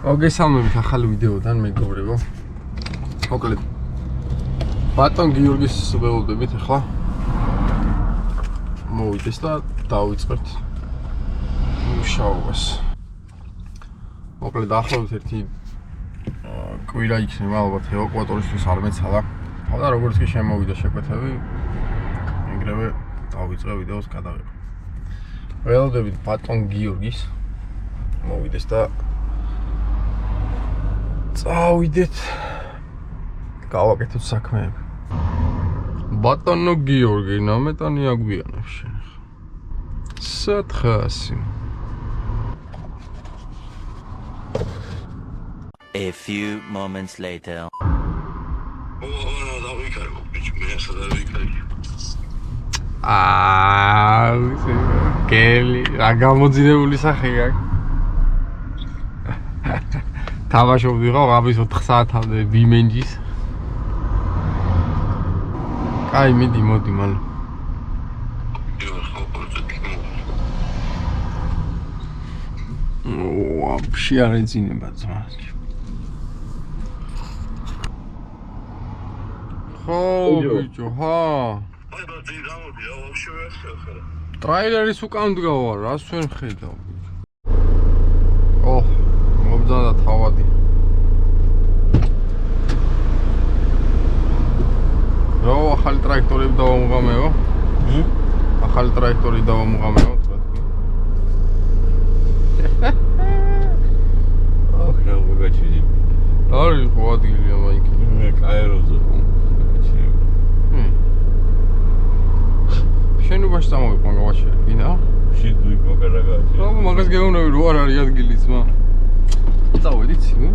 მოგესალმებით ახალი ვიდეოდან მეგობრებო. მოკლედ ბატონ გიორგის ველოდებით ახლა მოვიდეს და დავიწყებთ მუშაობას. მოკლედ ახლავთ ერთი კვირა იქნება ალბათ ევაკუატორისთვის არ მეცალა. და როგორც კი შემოვიდა შეკვეთები, ეგრევე დავიწყე ვიდეოს გადაღება. ველოდებით ბატონ გიორგის მოვიდეს და წავიდეთ გავაკეთოთ საქმეები. ბატონო გიორგი, ნამეტანი აგვიანებ შენ. სათხასი. A few moments later. გელი, რა გამოძინებული სახე აქვს. თამაშობდი რა ღამის 4 საათამდე ბიმენჯის. კაი, მოდი მალე. ვაფშე არ ეძინება ძმას. ხო, ბიჭო, ხა. ტრაილერის უკან დგავარ, რას ვერ ხედავ. მობძანა თავადი. რა ახალი ტრაქტორები დავამღამეო? ახალი ტრაქტორი დავამღამეო, რა თქმა უნდა. რა ვიგაჩინე. არის ხო ადგილია მაიქ. მე კაეროზე. შენობაში წამოვიყვა გავაჩერე, გინდა? შიდუი მოკერაგაჩი. რა მაგას გეუბნები რო არ არის ადგილი ძმა. წავედით სიგო.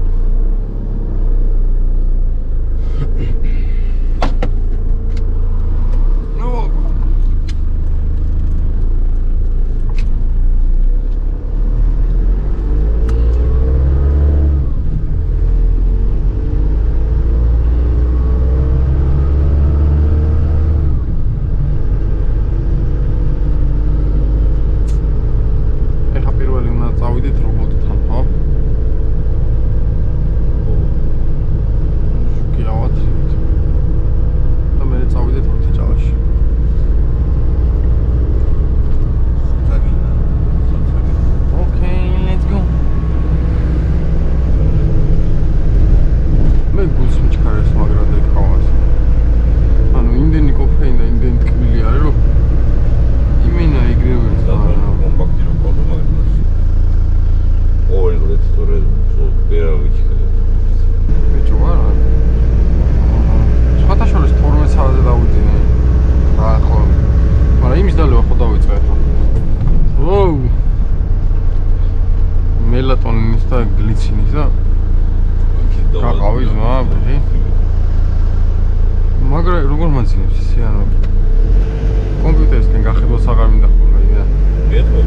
მელატონინის და გლიცინის და გაყავი ზმა, ბიჭი. მაგრამ როგორ მაძინებს ისე ანუ კომპიუტერისკენ გახედოს აღარ მინდა ხოლმე იდა. გეტყვი.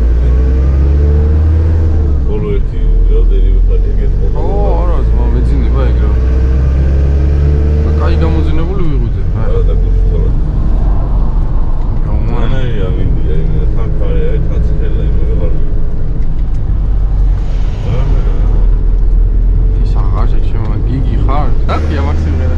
ბოლო ერთი ველოდები ვიყავი გეტყვი. არა ზმა მეძინება ეგრე. და კაი გამოძინებული ვიღუძე. არა და გუშთორა. გამანაია მინდია იმენა თანქარია ეთაცხელა იმენა ვარ. გიგი ხარ? დაკია მაქსიმერა.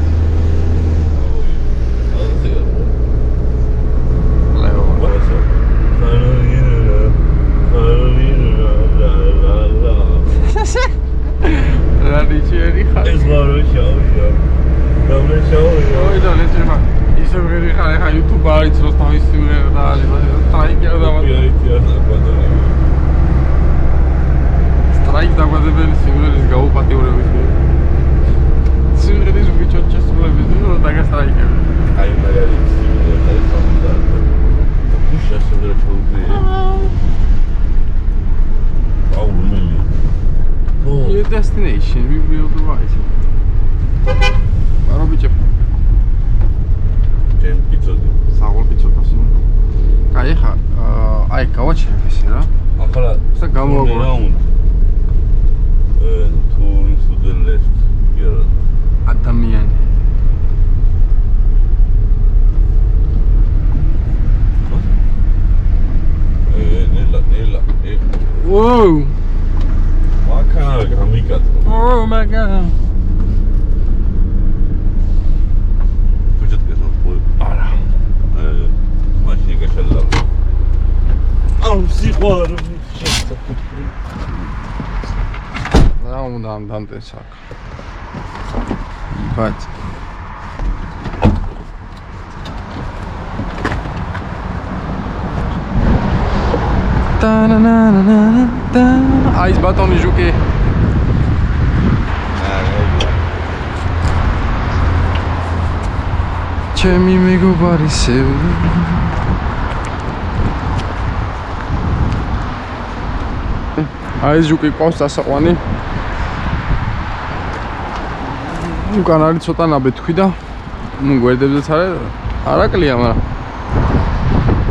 რადიჩერი ხარ? ეს ვარო შავშა. დამე შავშა. ой, და ლეჩი ხარ. ისე ვღერი ხარ, ხა YouTube არის რო თავის სიმღერა და არის სტრაიკი არ დავაწყო. სტრაიკ დაგვადებელი სიმღერის გაუპატიურების სიმღერის ვიჩო ჩასრულების დრო დაგასტრაიკები. აი მაგარი სიმღერა არის სამდა. გუშა სიმღერა ჩაუდგე. აუ მილი. Your destination, we will be right. Არა ბიჭო. ჩემ პიცოდი. საღოლ პიცოდასი. კაი ხა, აი გავაჩერებ ესე რა. ახლა და გამოვაგო. Turn to the left. Here. ადამიანი. ნელა. Whoa! Maka, გამიკატო. Oh my god. Хочет сказать, ой, ара. Машина кашала. Ау, психуар. რა უნდა ამ დანტეს აქ. ბაც. ტანანანანანა. აის ბატონი ჟუკი. ჩემი მეგობარი სევი. აის ჟუკი ყავს დასაყვანი. უკან არის ცოტა ნაბეთქვი და ნუ გვერდებზეც არაკლია, მაგრამ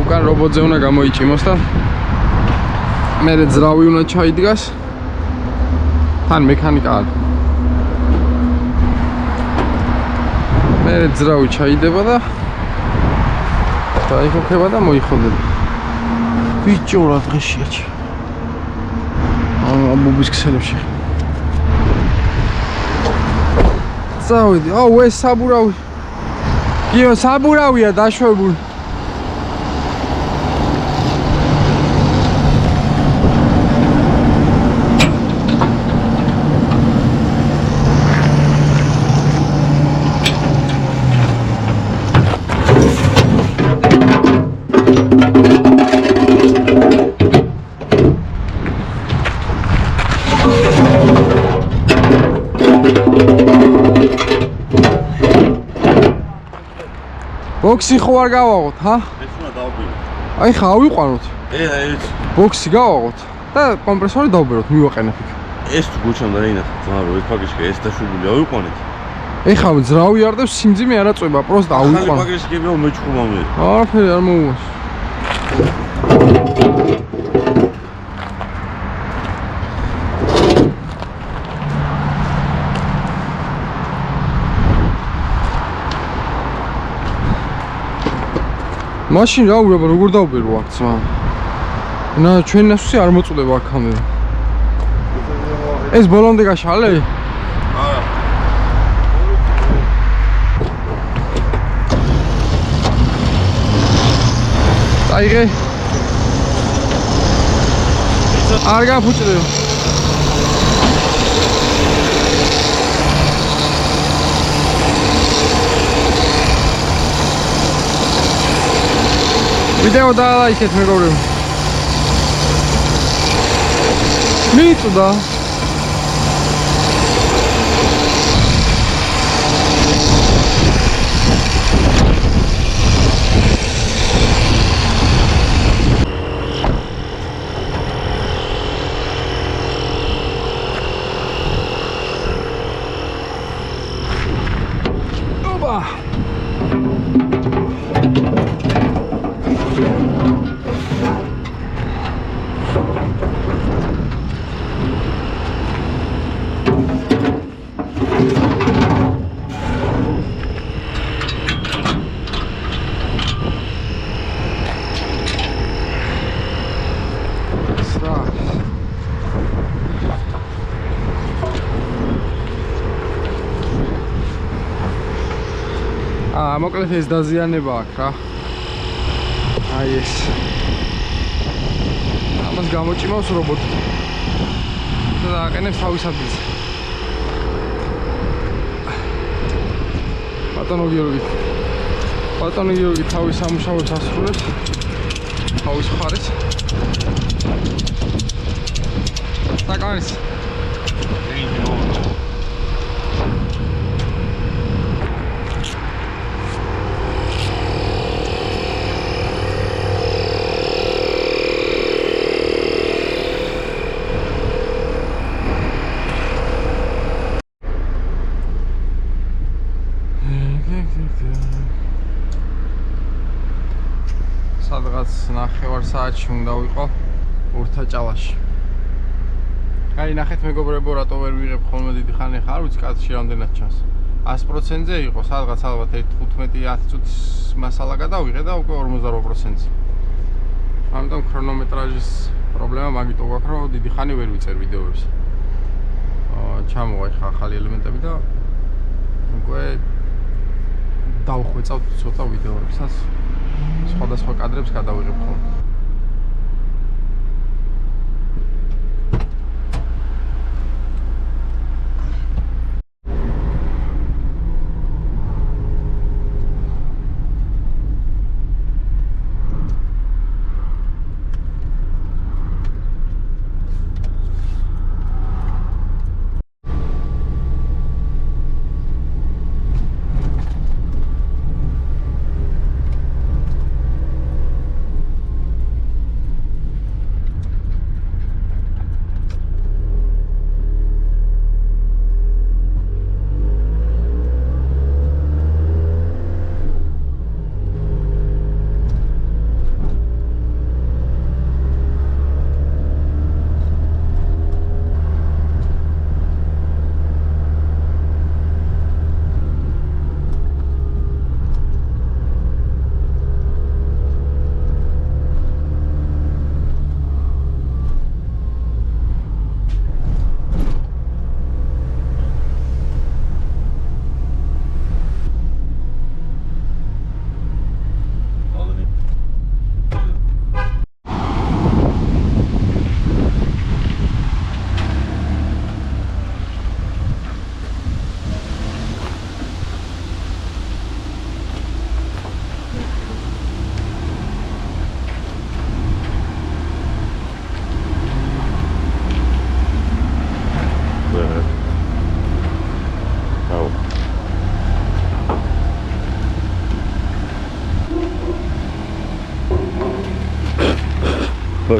უკან რობოტზე უნდა გამოიჭიმოს და მე ძრავი უნდა ჩაიდგას. თან მექანიკა არ. მე ძრავი ჩაიდება და დაიხოქება და მოიხოდება. ბიჭო რა დღეშია ჩი. ამბობის ქსელებში. წავედი. აუ ეს საბურავი. გიო საბურავია დაშვებული. ბოქსი ხო არ გავაღოთ, ჰა? ეს უნდა დავბირო. აი ხა ავიყვანოთ. ეს ბოქსი გავაღოთ და კომპრესორი დავბეროთ, მივაყენებ იქ. ეს თუ გუჩამდა რა ინახა, ძმაო, ეს პაკეში ეს დაშვებული ავიყვანეთ. ეხლა ძრავი არ და სიმძიმე არ აწובה, პროსტ ხალი ავიყვან. პაკეში გებია მეჩხუმა მე. არაფერი არ მოუვას. მაშინ რა უბრალოდ როგორ დავბერო აქ ძმა? ნა ჩვენ ნასვი არ მოწდება აქამდე. ეს ბოლომდე გაშალე? არა. აიღე. არ გაფუჭდება. ვიდეო დალაიქეთ მეგობრებო. მიწუდა. ოპა. მოკლედ ეს დაზიანება აქვს რა. აი ეს. ამას გამოჭიმავს რობოტი. და აყენებს თავის ადგილზე. ბატონო გიორგი თავის სამუშაოს ასრულებს. თავის მხარეს. სტაკანის. სადღაც 9 საათში უნდა ვიყო ურთაჭალაში. აი ნახეთ მეგობრებო, რატო ვერ ვიღებ ხოლმე დიდი ხანი ხარ, ვიცი კაცში რამდენად ჩანს. 100%-ზე იყო, სადღაც ალბათ 15-10 წუთის მასალა გადავიღე და უკვე 48%-ზე. ამიტომ ქრონომეტრაჟის პრობლემა მაგიტო გვაქვს, რომ დიდი ხანი ვერ ვიწერ ვიდეოებს. ჩამოვა ხა ახალი ელემენტები და უკვე დავხვეწავთ ცოტა ვიდეოებსაც. სხვადასხვა კადრებს გადავიღებ ხოლმე.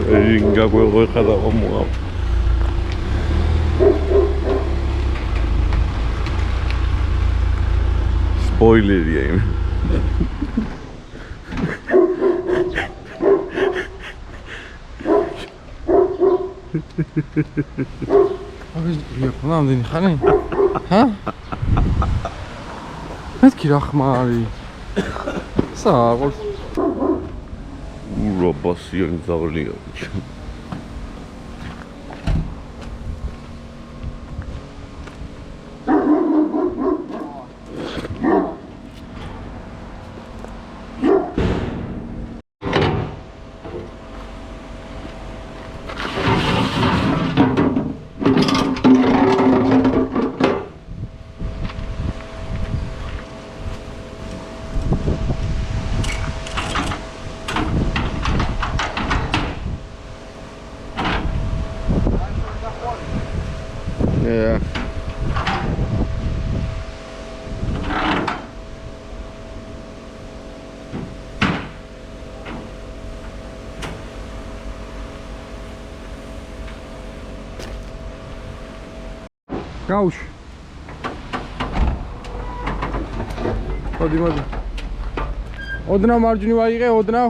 Ringa quello che cadava muovo. Spoiler game. Aga რამდენი ხანი? ჰა? მეთქი რა ხმარი? საყურს Robasian Zarlian. Yeah. Gauch. Მოდი. ოდნავ მარჯვნივ აიღე, ოდნავ.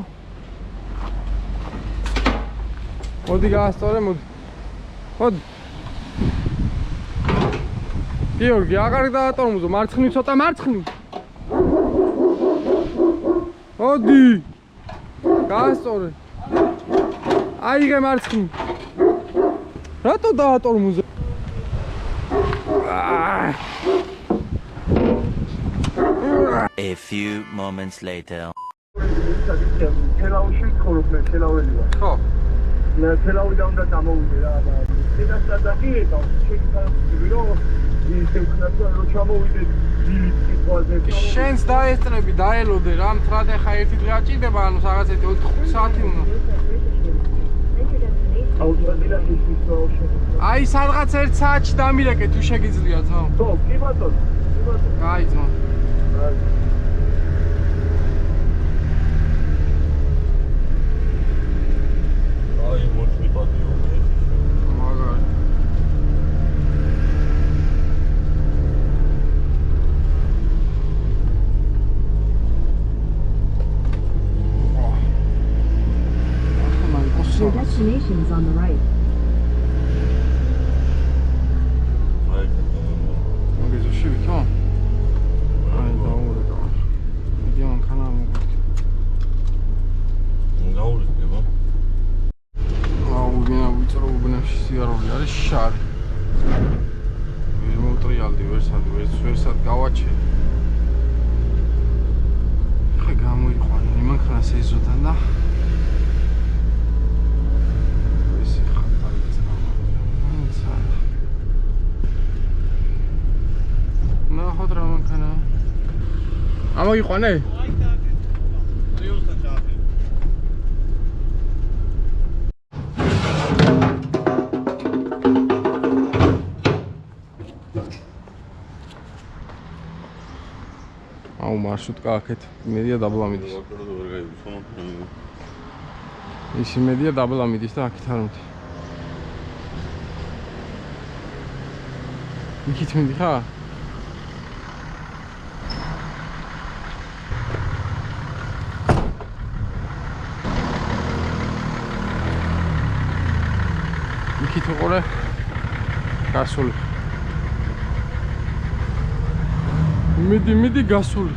მოდი გაასწორე, მოდი. მოდი. გიორგი, აღარ დაატორმუზო, მარცხნივ ცოტა, მარცხნივ. მოდი. გაასწორე. აიღე მარცხნივ. რატო დაატორმუზო? A few moments later. თელაუში ვქორობ მე თელაველია. ხო. მე თელავიდან უნდა დამოვიდე რა და ეს დაგიეკავ შეიძლება რომ ისე ვქნათ რომ ჩამოვიდე დილით სიტყვაზე. შენს დაესწრები, დაელოდე რა, მთლად ახლა ერთი დღე აჭირდება, ანუ რაღაც 4-5 საათი უნდა. აუცილებლად ის ისწავლე. აი სადღაც 1 საათში დამირეკე თუ შეგიძლია ძმო. ხო, კი ბატონო. კი ბატონო. კაი ძმო. Ai, muito me bateu. მაგარი. Your destination is on the right. მაგეზე შევიქო? აი დაურეკა. მიდიან კანალ მოგდი. Gaurikeba. აუ, ვინა ვიწრო უბნებში სიარული არის შარი. ვაჩე. ხე გამოიყვანე იმანქანას ეზოდან და ისი ხალხი ძმა. ნახოთ რა მანქანა. ამოიყვანე? აუ მარშრუტკა აქეთ იმედია დაბლამიდის. ის იმედია დაბლამიდის და აქეთ არ მით. იქით მიდიხარ? იქით უყურე გასული. მიდი გასული.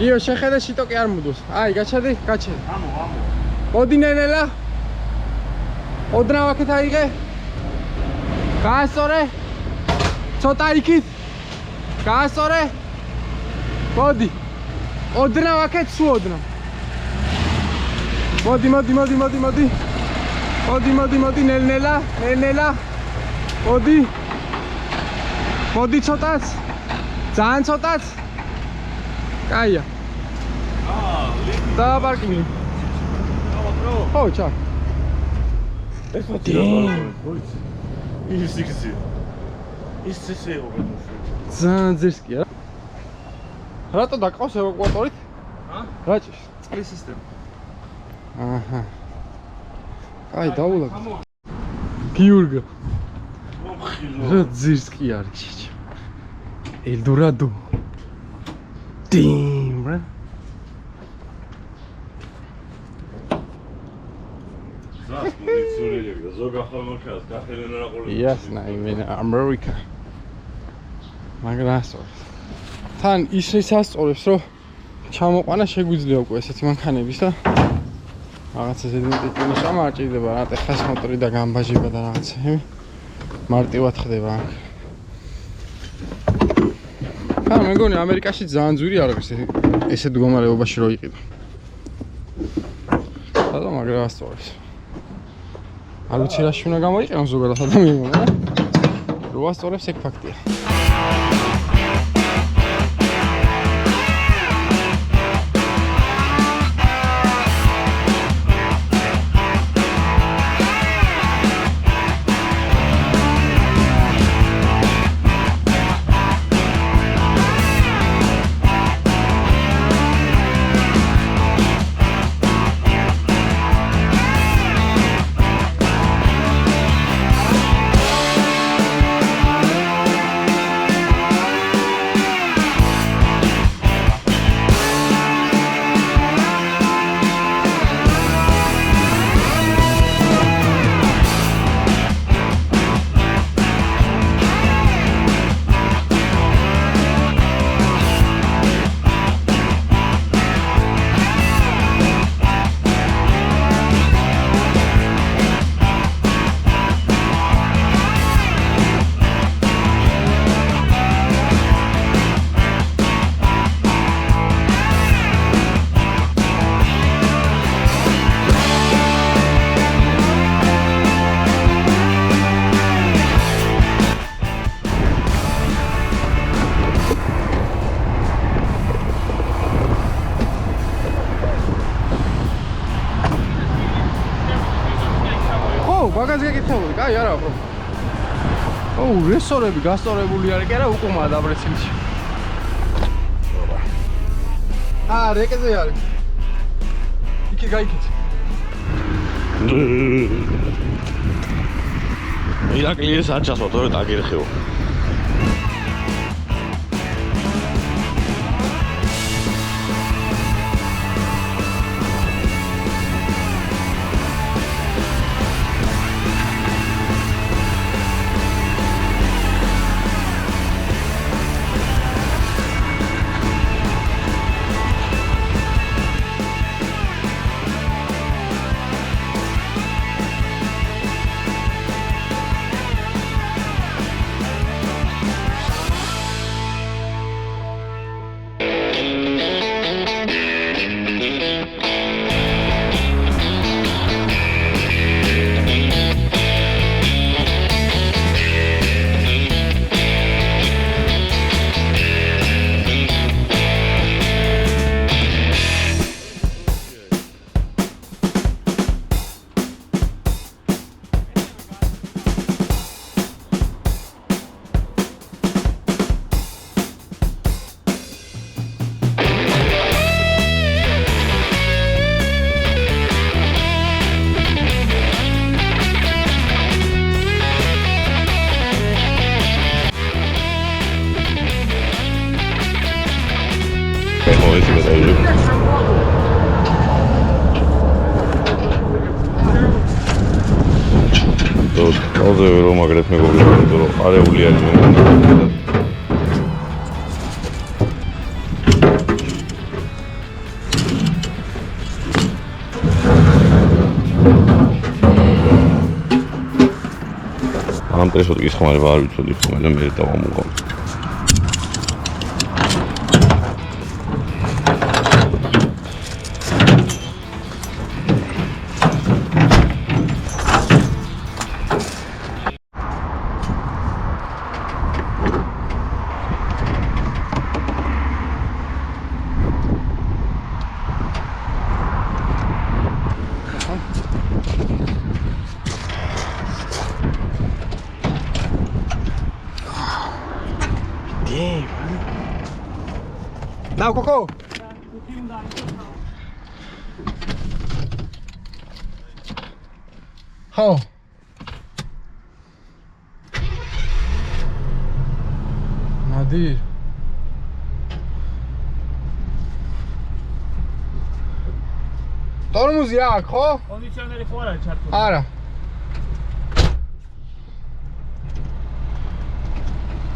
იო შეხედე შიტოკი არ მუდოს. აი გაჩადი. მოდი ნენელა. ოდნავ აქეთ აიღე. გაასწორე. ცოტა იქით. გაასწორე. მოდი. ოდნავ აქეთ სულ ოდნავ. მოდი. მოდი ნენელა. მოდი ცოტაც. ძალიან ცოტაც. კაია. და პარკინგი. ხო, ჩაკ. ეს მოდი რა მოიცი. ის ისე. ის ესე უბედო. ძალიან ძერსკია. რატო დაკავს ევაკუატორით? რაჭის. წყლის სისტემა. აჰა. აი, დაულაგ. გიურგა. მომხილო. რა ძერსკი არის. ელდორადო. Damn, bro. Yes, I mean America. მაგრამ თან ისე სასწორებს რომ ჩამოყვანა შეგვიძლია უკვე ესეთი მანქანების და რაღაცა ზედმეტი სამარჭიდება რა ტეხას მოტორი და გამბაჟება და რაღაცა მარტივად ხდება. მე მგონი ამერიკაში ძალიან ძვირი არ არის ესეთ მდგომარეობაში რო იყიდო. და მაგრამ ასწორებს. არ ვიცი რაში უნდა გამოიყენოს ზოგადად ადამიანმა, მაგრამ რო ასწორებს ეგ ფაქტია. ბაგაჟი გეკითხებული, კაი არა პრობლემა. ოუ, რესორები გასწორებული არის, კი არა, უკუმა დაბრეცილში. რეკეზე არის. იქი გაიქეთ. ირაკლი ეს არ ჩასვა, თორე დაგერხეო. ეს ბატონი. Todo რომ აგრეთ მეგობრებო, რომ არეული არის მომენტი. ამ პრესოთ გიხმარება არ ვიცოდი ხომ და მე დავამუყო. Now, Coco. How? Nadir. Tormuzi jak, ho? კონდიციონერი ხო არა ჩართული? Არა.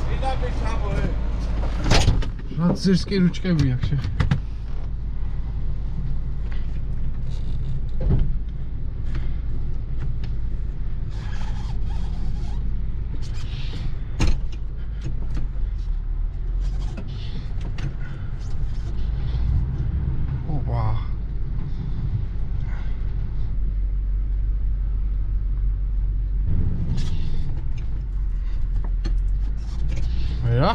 ვიდაბი ჩამოე. რაც ზერსკი რუჩკები აქვს შეხ. ოპა. ვერა?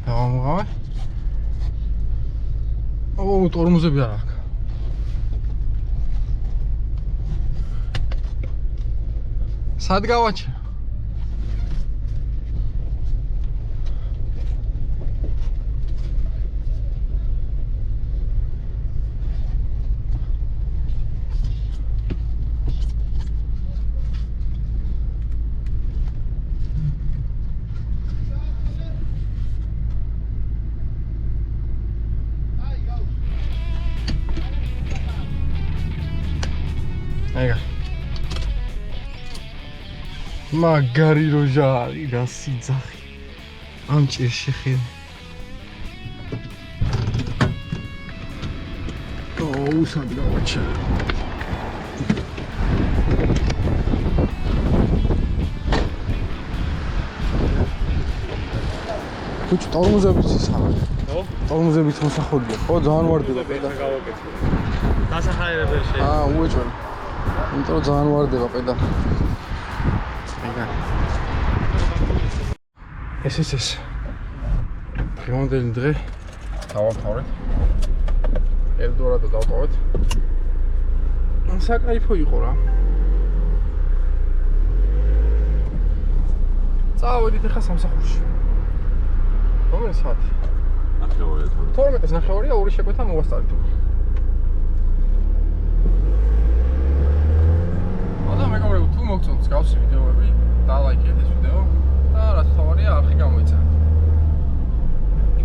დავამუღავე. ო, ტორმუზები არ აქვს. სად გავაჩერე? Ega. Magari roja არის რა სიძახი. ამ ჭირში ხედი. ო, სად გავაჩერე. კუჩ ტორმუზებიც ისაა. ხო? ტორმუზებიც მოსახულია. ხო, ძალიან ვარდება პედა. დასახაერებელი შეიძლება. უეჭვენ. იმიტომ რომ ძალიან ვარდება პედა. ეგა. ეს. დღევანდელი დღე დავამთავრეთ. ელდორადო დავტოვეთ. საკაიფო იყო რა. წავედით ახლა სამსახურში. რომელი საათი? 12-ის ნახევარია, ორი შეკვეთა მოვასწარეთ. და მეგობრებო, თუ მოგწონთ მსგავსი ვიდეოები,